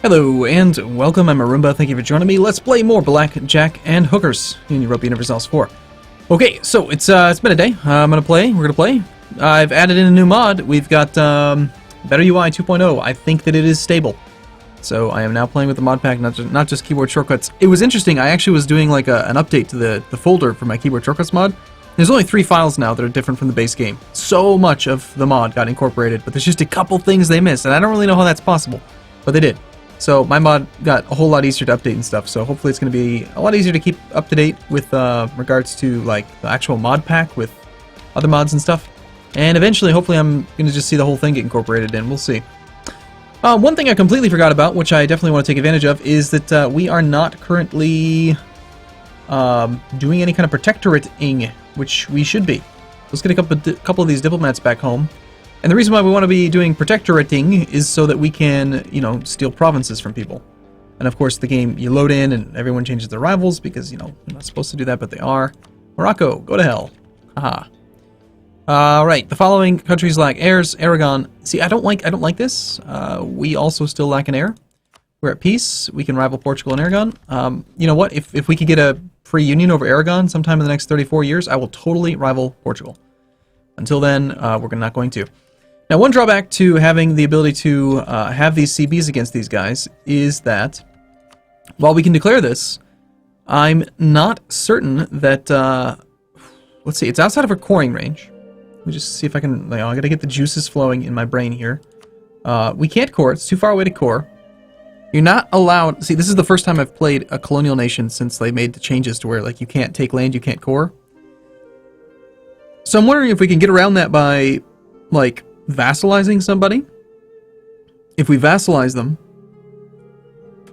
Hello and welcome, I'm Arumba, thank you for joining me. Let's play more Blackjack and Hookers in Europa Universalis IV. Okay, so it's been a day. we're gonna play. I've added in a new mod. We've got Better UI 2.0. I think that it is stable. So I am now playing with the mod pack, not just keyboard shortcuts. It was interesting, I actually was doing like an update to the folder for my keyboard shortcuts mod. There's only 3 files now that are different from the base game. So much of the mod got incorporated, but there's just a couple things they missed, and I don't really know how that's possible, but they did. So my mod got a whole lot easier to update and stuff, so hopefully it's going to be a lot easier to keep up to date with regards to like the actual mod pack with other mods and stuff. And eventually, hopefully I'm going to just see the whole thing get incorporated in, we'll see. One thing I completely forgot about, which I definitely want to take advantage of, is that we are not currently doing any kind of protectorate-ing, which we should be. Let's get a couple of these diplomats back home. And the reason why we want to be doing protectorating is so that we can, you know, steal provinces from people. And of course, the game, you load in and everyone changes their rivals because, you know, you're not supposed to do that, but they are. Morocco, go to hell. Haha. Right, the following countries lack heirs. Aragon. See, I don't like this. We also still lack an heir. We're at peace. We can rival Portugal and Aragon. You know what? If we could get a free union over Aragon sometime in the next 34 years, I will totally rival Portugal. Until then, we're not going to. Now, one drawback to having the ability to have these CBs against these guys is that, while we can declare this, I'm not certain that, let's see, it's outside of our coring range. Let me just see if I can, you know, I gotta get the juices flowing in my brain here. We can't core, it's too far away to core. You're not allowed, see, this is the first time I've played a colonial nation since they made the changes to where, like, you can't take land, you can't core. So I'm wondering if we can get around that by, like, vassalizing somebody. If we vassalize them,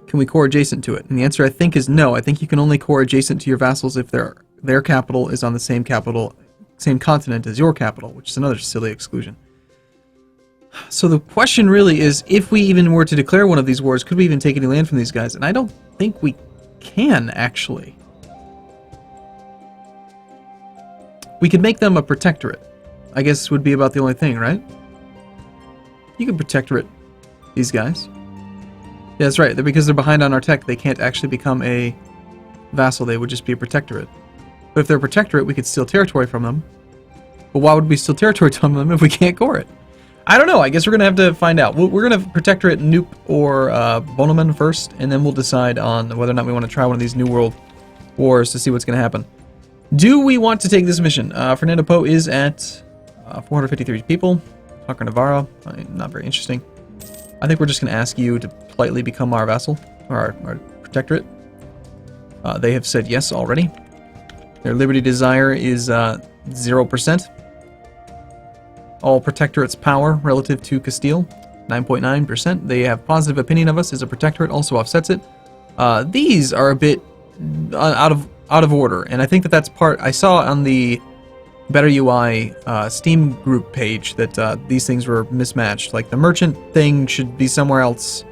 can we core adjacent to it? And the answer, I think, is no. I think you can only core adjacent to your vassals if their capital is on the same continent as your capital, which is another silly exclusion. So the question really is, if we even were to declare one of these wars, could we even take any land from these guys? And I don't think we can, actually. We could make them a protectorate. I guess would be about the only thing, right? You can protectorate these guys. Yeah, that's right. Because they're behind on our tech, they can't actually become a vassal. They would just be a protectorate. But if they're a protectorate, we could steal territory from them. But why would we steal territory from them if we can't core it? I don't know. I guess we're going to have to find out. We're going to protectorate Nupe or Bonoman first, and then we'll decide on whether or not we want to try one of these New World wars to see what's going to happen. Do we want to take this mission? Fernando Po is at 453 people. Conquer Navarro, not very interesting. I think we're just going to ask you to politely become our vassal, or our protectorate. They have said yes already. Their liberty desire is 0%. All protectorate's power relative to Castile, 9.9%. They have positive opinion of us as a protectorate, also offsets it. These are a bit out of order, and I think that's part. I saw on the Better UI Steam group page that these things were mismatched. Like the merchant thing should be somewhere else.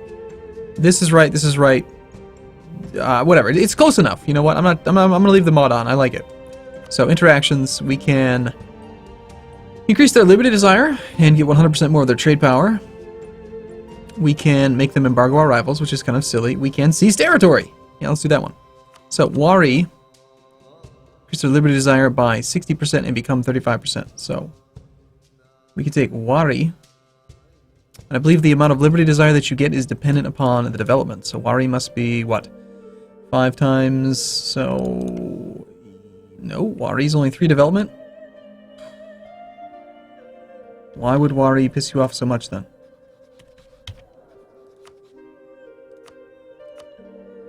This is right. This is right. Whatever. It's close enough. You know what? I'm gonna leave the mod on. I like it. So interactions, we can increase their liberty desire and get 100% more of their trade power. We can make them embargo our rivals, which is kind of silly. We can seize territory. Yeah, let's do that one. So Wari, increase their liberty desire by 60% and become 35%. So we can take Wari, and I believe the amount of liberty desire that you get is dependent upon the development. So Wari must be what? 5 times. So no, Wari's only 3 development. Why would Wari piss you off so much then?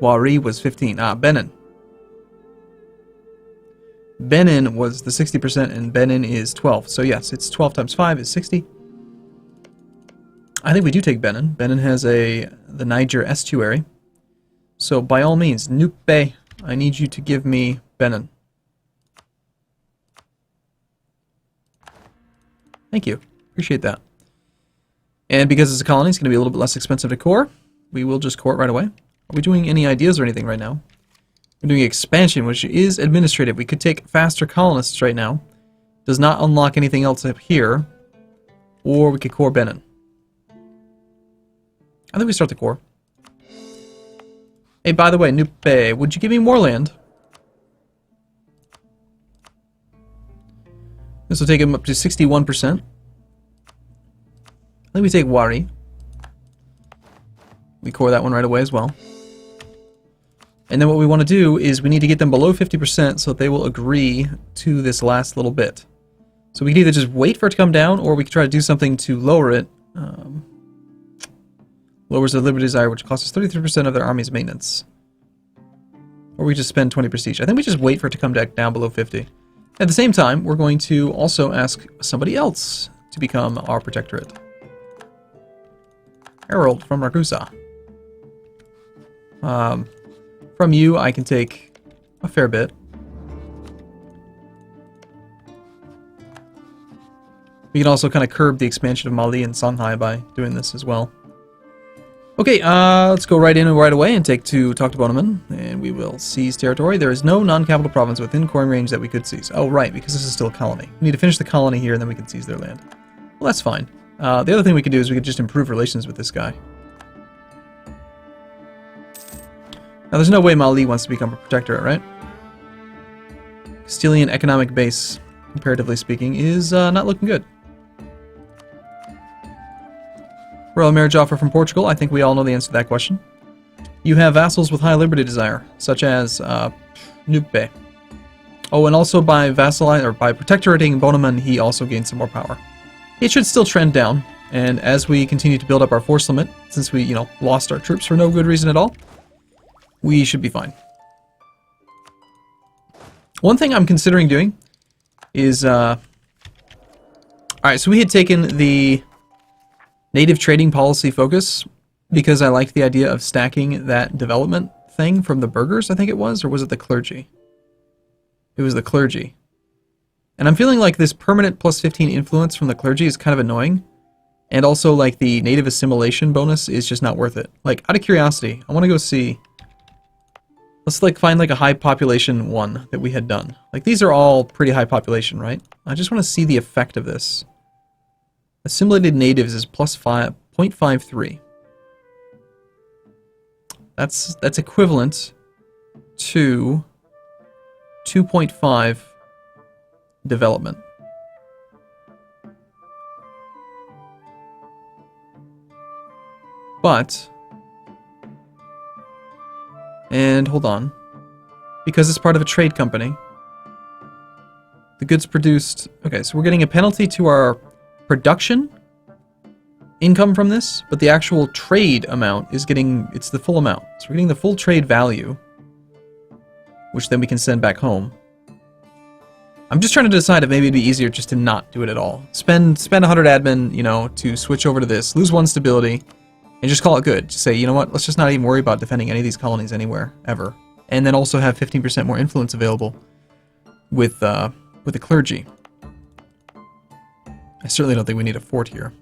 Wari was 15. Benin. Benin was the 60% and Benin is 12. So yes, it's 12 times 5 is 60. I think we do take Benin. Benin has the Niger estuary. So by all means, Nupe, I need you to give me Benin. Thank you. Appreciate that. And because it's a colony, it's going to be a little bit less expensive to core. We will just core it right away. Are we doing any ideas or anything right now? We're doing expansion, which is administrative. We could take faster colonists right now. Does not unlock anything else up here. Or we could core Benin. I think we start the core. Hey, by the way, Nupe, would you give me more land? This will take him up to 61%. Let me take Wari. We core that one right away as well. And then what we want to do is we need to get them below 50% so that they will agree to this last little bit. So we can either just wait for it to come down, or we can try to do something to lower it. Lowers their liberty desire, which costs us 33% of their army's maintenance. Or we just spend 20 prestige. I think we just wait for it to come down below 50. At the same time, we're going to also ask somebody else to become our protectorate. Harold from Ragusa. From you, I can take a fair bit. We can also kind of curb the expansion of Mali and Songhai by doing this as well. Okay, let's go right in and right away and talk to Boneman, and we will seize territory. There is no non-capital province within coring range that we could seize. Oh, right, because this is still a colony. We need to finish the colony here, and then we can seize their land. Well, that's fine. The other thing we could do is we could just improve relations with this guy. Now, there's no way Mali wants to become a protectorate, right? Castilian economic base, comparatively speaking, is not looking good. Royal marriage offer from Portugal. I think we all know the answer to that question. You have vassals with high liberty desire, such as Nupe. Oh, and also by protectorating Boneman, he also gains some more power. It should still trend down, and as we continue to build up our force limit, since we, lost our troops for no good reason at all, we should be fine. One thing I'm considering doing is, alright, so we had taken the native trading policy focus because I liked the idea of stacking that development thing from the burghers, I think it was, or was it the clergy? It was the clergy. And I'm feeling like this permanent plus 15 influence from the clergy is kind of annoying. And also, like, the native assimilation bonus is just not worth it. Like, out of curiosity, I want to go see... Let's, like, find, like, a high population one that we had done. Like, these are all pretty high population, right? I just want to see the effect of this. Assimilated natives is plus 0.53. That's equivalent to 2.5 development. But, and hold on, because it's part of a trade company, the goods produced, okay, so we're getting a penalty to our production income from this, but the actual trade amount is it's the full amount. So we're getting the full trade value, which then we can send back home. I'm just trying to decide if maybe it'd be easier just to not do it at all. Spend 100 admin, to switch over to this, lose 1 stability, and just call it good. Just say, you know what, let's just not even worry about defending any of these colonies anywhere, ever. And then also have 15% more influence available with the clergy. I certainly don't think we need a fort here.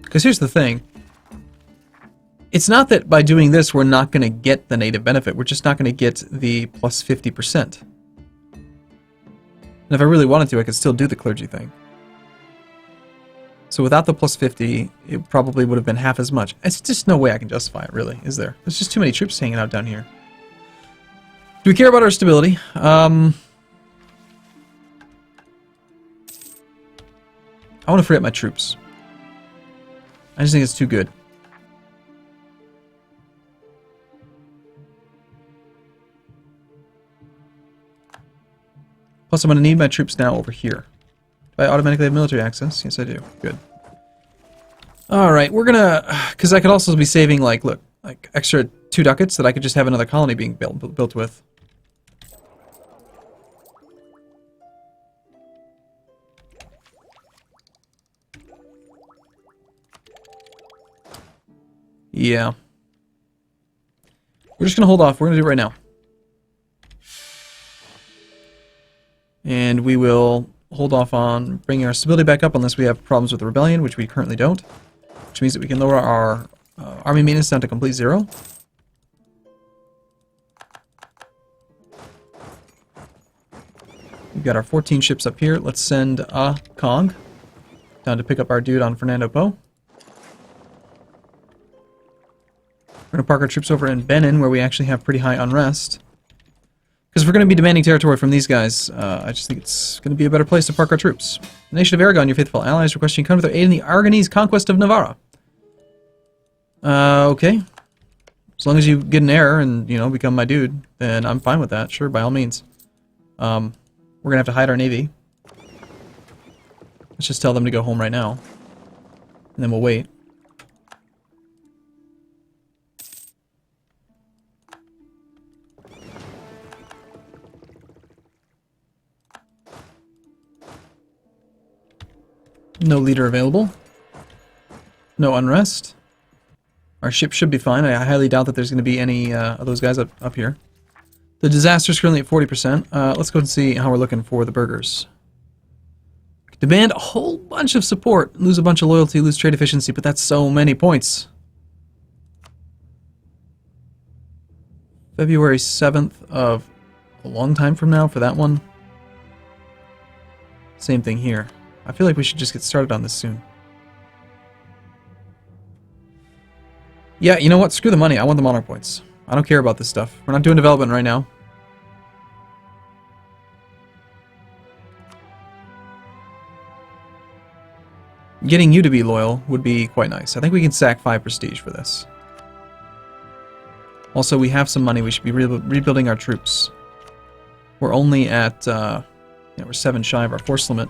Because here's the thing. It's not that by doing this we're not going to get the native benefit. We're just not going to get the plus 50%. And if I really wanted to, I could still do the clergy thing. So without the plus 50, it probably would have been half as much. It's just no way I can justify it, really, is there? There's just too many troops hanging out down here. Do we care about our stability? I want to free up my troops. I just think it's too good. Plus, I'm going to need my troops now over here. Do I automatically have military access? Yes, I do. Good. Alright, we're gonna... Because I could also be saving, like, look, like extra 2 ducats that I could just have another colony being built with. Yeah. We're just gonna hold off. We're gonna do it right now. And we will hold off on bringing our stability back up unless we have problems with the rebellion, which we currently don't. Which means that we can lower our army maintenance down to complete 0. We've got our 14 ships up here. Let's send a Cog down to pick up our dude on Fernando Po. We're going to park our troops over in Benin, where we actually have pretty high unrest. Because we're going to be demanding territory from these guys. I just think it's going to be a better place to park our troops. The nation of Aragon, your faithful allies, requesting you come to their aid in the Aragonese conquest of Navarra. Okay. As long as you get an heir and, you know, become my dude, then I'm fine with that. Sure, by all means. We're going to have to hide our navy. Let's just tell them to go home right now. And then we'll wait. No leader available. No unrest. Our ship should be fine. I highly doubt that there's going to be any of those guys up here. The disaster's currently at 40%. Let's go and see how we're looking for the burgers. Demand a whole bunch of support. Lose a bunch of loyalty, lose trade efficiency, but that's so many points. February 7th of a long time from now for that one. Same thing here. I feel like we should just get started on this soon. Yeah, you know what? Screw the money. I want the monarch points. I don't care about this stuff. We're not doing development right now. Getting you to be loyal would be quite nice. I think we can sack 5 prestige for this. Also, we have some money. We should be rebuilding our troops. We're only at, yeah, we're 7 shy of our force limit.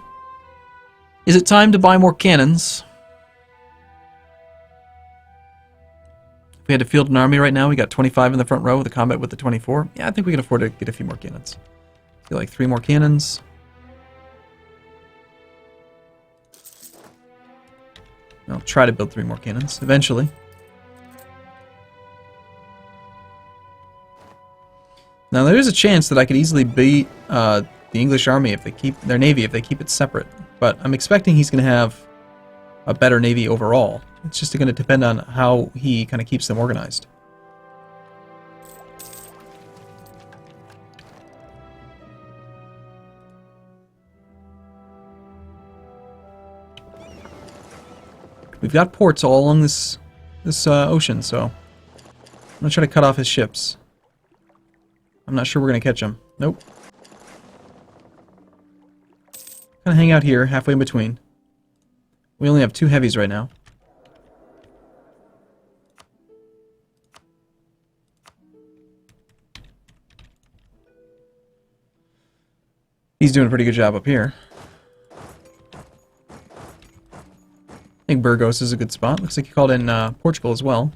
Is it time to buy more cannons? If we had to field an army right now, we got 25 in the front row with the combat with the 24. Yeah, I think we can afford to get a few more cannons. Get like 3 more cannons. I'll try to build 3 more cannons eventually. Now there is a chance that I could easily beat the English army if they keep their navy if they keep it separate. But I'm expecting he's going to have a better navy overall. It's just going to depend on how he kind of keeps them organized. We've got ports all along this ocean, so I'm going to try to cut off his ships. I'm not sure we're going to catch him. Nope. Kind of hang out here, halfway in between. We only have 2 heavies right now. He's doing a pretty good job up here. I think Burgos is a good spot. Looks like he called in Portugal as well.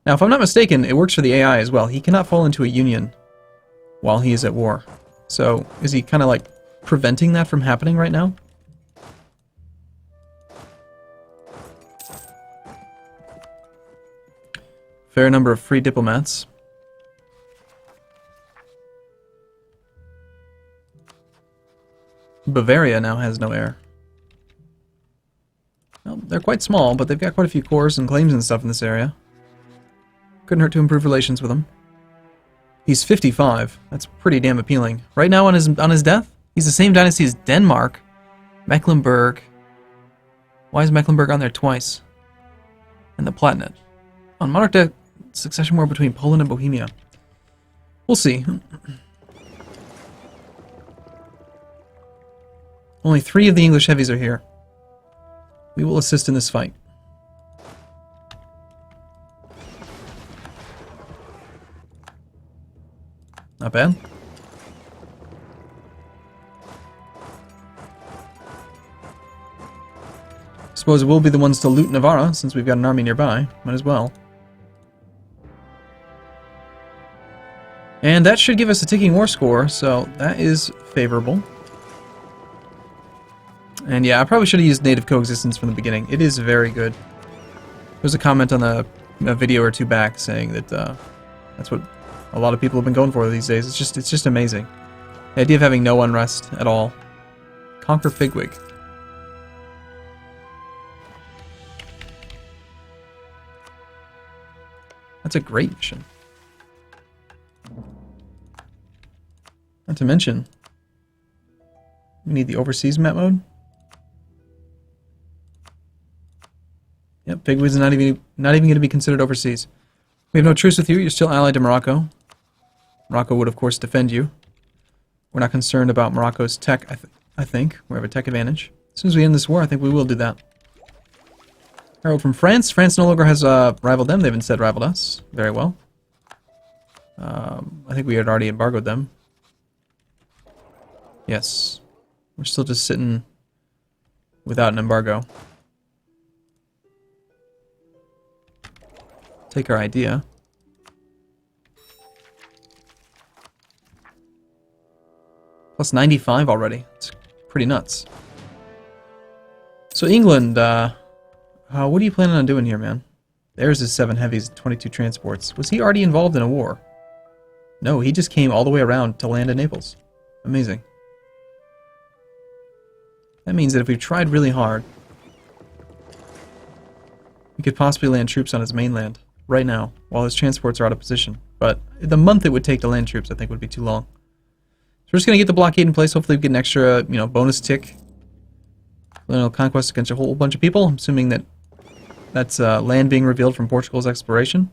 Now, if I'm not mistaken, it works for the AI as well. He cannot fall into a union while he is at war. So, is he kind of like preventing that from happening right now? Fair number of free diplomats. Bavaria now has no heir. Well, they're quite small, but they've got quite a few cores and claims and stuff in this area. Couldn't hurt to improve relations with him. He's 55. That's pretty damn appealing. Right now on his death, he's the same dynasty as Denmark, Mecklenburg. Why is Mecklenburg on there twice? And the Palatinate. On monarch death, succession war between Poland and Bohemia. We'll see. Only 3 of the English heavies are here. We will assist in this fight. Not bad. Suppose we'll be the ones to loot Navarra, since we've got an army nearby. Might as well. And that should give us a ticking war score, so that is favorable. And yeah, I probably should have used native coexistence from the beginning. It is very good. There was a comment on a video or 2 back saying that that's what a lot of people have been going for these days. It's just amazing. The idea of having no unrest at all. Conquer Figwig. That's a great mission. Not to mention, We need the overseas map mode. Yep, Pigweed's not even going to be considered overseas. We have no truce with you. You're still allied to Morocco. Morocco would, of course, defend you. We're not concerned about Morocco's tech, I think. We have a tech advantage. As soon as we end this war, I think we will do that. Herald from France. France no longer has rivaled them. They've instead rivaled us. Very well. I think we had already embargoed them. Yes. We're still just sitting without an embargo. Take our idea. Plus 95 already. It's pretty nuts. So England, what are you planning on doing here, man? There's his 7 heavies and 22 transports. Was he already involved in a war? No, he just came all the way around to land in Naples. Amazing. That means that if we tried really hard, we could possibly land troops on his mainland right now, while his transports are out of position. But the month it would take to land troops, I think, would be too long. So we're just going to get the blockade in place. Hopefully we get an extra, bonus tick. Conquest against a whole bunch of people. I'm assuming that that's land being revealed from Portugal's exploration.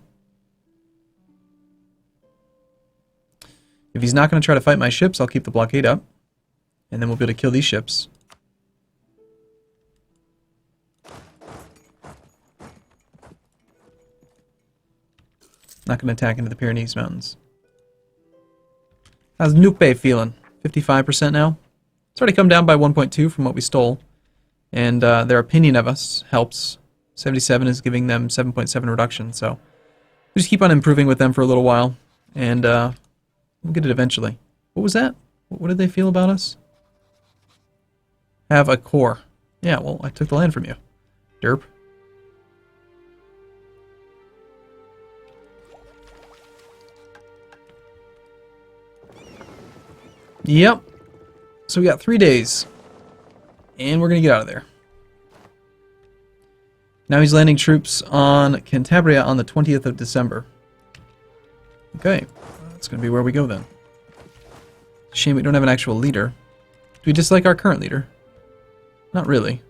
If he's not going to try to fight my ships, I'll keep the blockade up. And then we'll be able to kill these ships. Not going to attack into the Pyrenees Mountains. How's Nupe feeling? 55% now? It's already come down by 1.2 from what we stole. And their opinion of us helps. 77 is giving them 7.7 reduction, so we just keep on improving with them for a little while, and we'll get it eventually. What was that? What did they feel about us? Have a core. Yeah, well, I took the land from you. Derp. Yep. So we got 3 days. And we're going to get out of there. Now he's landing troops on Cantabria on the 20th of December. Okay. That's going to be where we go then. Shame we don't have an actual leader. Do we dislike our current leader? Not really.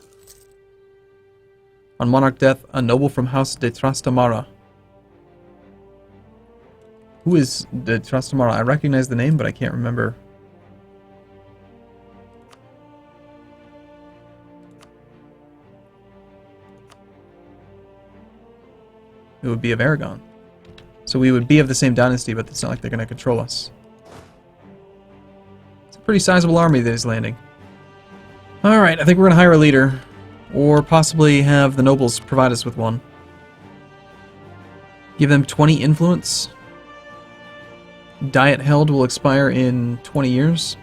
On monarch death, a noble from House de Trastamara. Who is de Trastamara? I recognize the name, but I can't remember. It would be of Aragon. So we would be of the same dynasty, but it's not like they're going to control us. It's a pretty sizable army that is landing. Alright, I think we're going to hire a leader. Or possibly have the nobles provide us with one. Give them 20 influence. Diet held will expire in 20 years.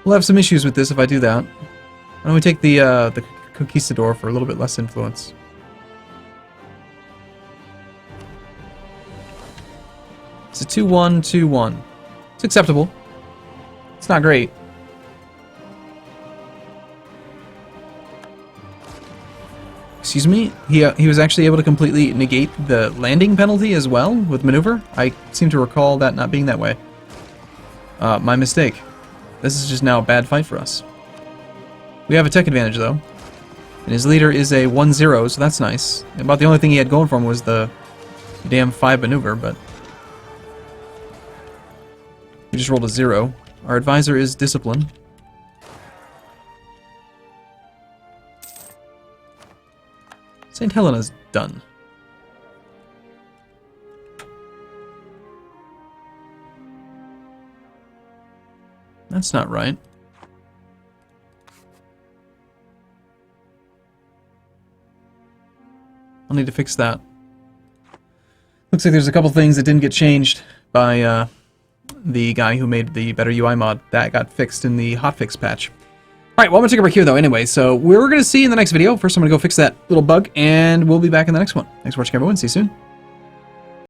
We'll have some issues with this if I do that. Why don't we take the Conquistador for a little bit less influence? It's a 2-1, 2-1. It's acceptable. It's not great. Excuse me? He was actually able to completely negate the landing penalty as well with maneuver? I seem to recall that not being that way. My mistake. This is just now a bad fight for us. We have a tech advantage though. And his leader is a 1-0, so that's nice. About the only thing he had going for him was the damn 5 maneuver, but we just rolled a 0. Our advisor is discipline. St. Helena's done. That's not right. I'll need to fix that. Looks like there's a couple things that didn't get changed by the guy who made the better UI mod. That got fixed in the hotfix patch. Alright, well, I'm going to take a break here, though, anyway. So we're going to see in the next video. First, I'm going to go fix that little bug, and we'll be back in the next one. Thanks for watching, everyone. See you soon.